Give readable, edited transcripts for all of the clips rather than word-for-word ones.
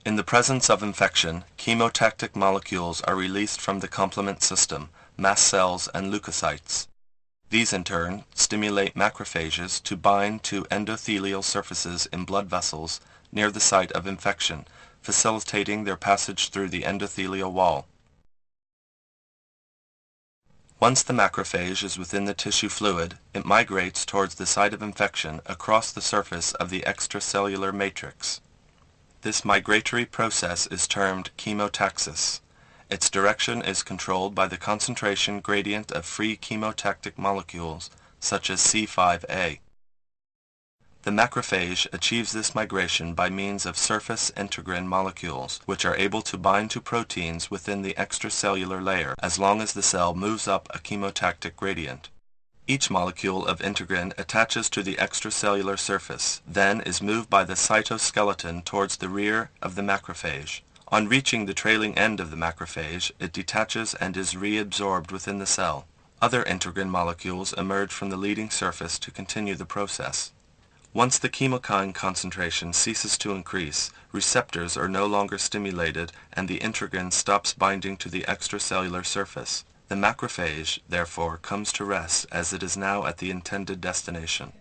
In the presence of infection, chemotactic molecules are released from the complement system, mast cells and leukocytes. These in turn stimulate macrophages to bind to endothelial surfaces in blood vessels near the site of infection, facilitating their passage through the endothelial wall. Once the macrophage is within the tissue fluid, it migrates towards the site of infection across the surface of the extracellular matrix. This migratory process is termed chemotaxis. Its direction is controlled by the concentration gradient of free chemotactic molecules, such as C5a. The macrophage achieves this migration by means of surface integrin molecules, which are able to bind to proteins within the extracellular layer as long as the cell moves up a chemotactic gradient. Each molecule of integrin attaches to the extracellular surface, then is moved by the cytoskeleton towards the rear of the macrophage. On reaching the trailing end of the macrophage, it detaches and is reabsorbed within the cell. Other integrin molecules emerge from the leading surface to continue the process. Once the chemokine concentration ceases to increase, receptors are no longer stimulated and the integrin stops binding to the extracellular surface. The macrophage, therefore, comes to rest as it is now at the intended destination.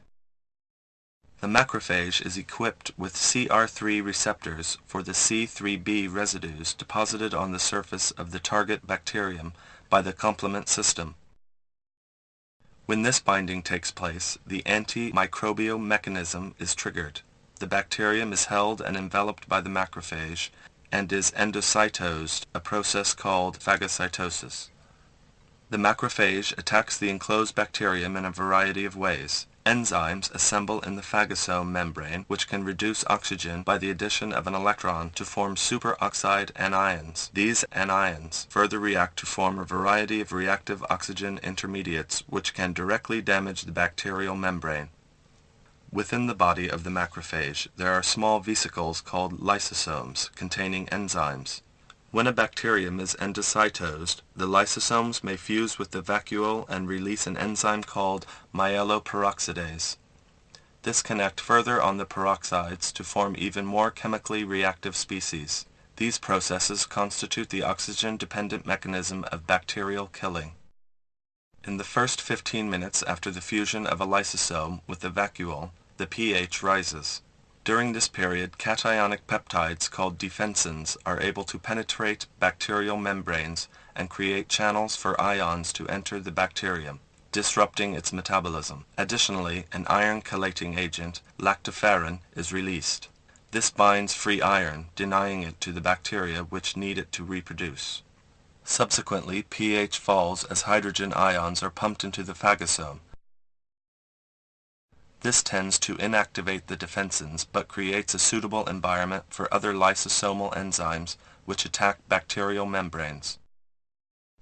The macrophage is equipped with CR3 receptors for the C3b residues deposited on the surface of the target bacterium by the complement system. When this binding takes place, the antimicrobial mechanism is triggered. The bacterium is held and enveloped by the macrophage and is endocytosed, a process called phagocytosis. The macrophage attacks the enclosed bacterium in a variety of ways. Enzymes assemble in the phagosome membrane, which can reduce oxygen by the addition of an electron to form superoxide anions. These anions further react to form a variety of reactive oxygen intermediates, which can directly damage the bacterial membrane. Within the body of the macrophage, there are small vesicles called lysosomes, containing enzymes. When a bacterium is endocytosed, the lysosomes may fuse with the vacuole and release an enzyme called myeloperoxidase. This can act further on the peroxides to form even more chemically reactive species. These processes constitute the oxygen-dependent mechanism of bacterial killing. In the first 15 minutes after the fusion of a lysosome with the vacuole, the pH rises. During this period, cationic peptides called defensins are able to penetrate bacterial membranes and create channels for ions to enter the bacterium, disrupting its metabolism. Additionally, an iron-chelating agent, lactoferrin, is released. This binds free iron, denying it to the bacteria which need it to reproduce. Subsequently, pH falls as hydrogen ions are pumped into the phagosome. This tends to inactivate the defensins but creates a suitable environment for other lysosomal enzymes which attack bacterial membranes.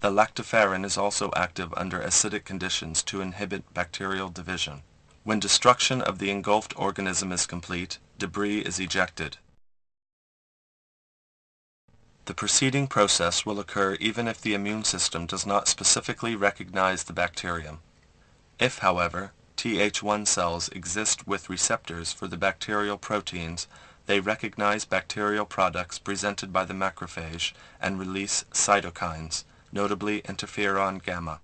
The lactoferrin is also active under acidic conditions to inhibit bacterial division. When destruction of the engulfed organism is complete, debris is ejected. The preceding process will occur even if the immune system does not specifically recognize the bacterium. If, however, Th1 cells exist with receptors for the bacterial proteins, they recognize bacterial products presented by the macrophage and release cytokines, notably interferon gamma.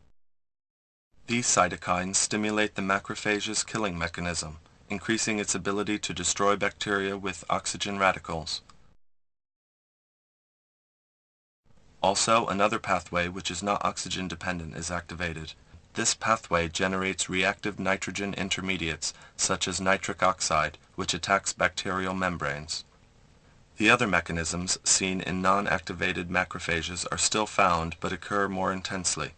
These cytokines stimulate the macrophage's killing mechanism, increasing its ability to destroy bacteria with oxygen radicals. Also, another pathway which is not oxygen dependent is activated. This pathway generates reactive nitrogen intermediates, such as nitric oxide, which attacks bacterial membranes. The other mechanisms seen in non-activated macrophages are still found but occur more intensely.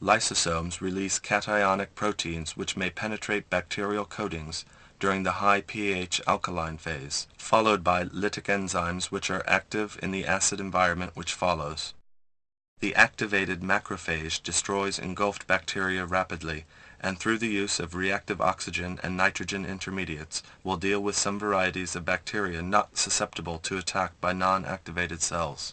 Lysosomes release cationic proteins which may penetrate bacterial coatings during the high pH alkaline phase, followed by lytic enzymes which are active in the acid environment which follows. The activated macrophage destroys engulfed bacteria rapidly, and through the use of reactive oxygen and nitrogen intermediates will deal with some varieties of bacteria not susceptible to attack by non-activated cells.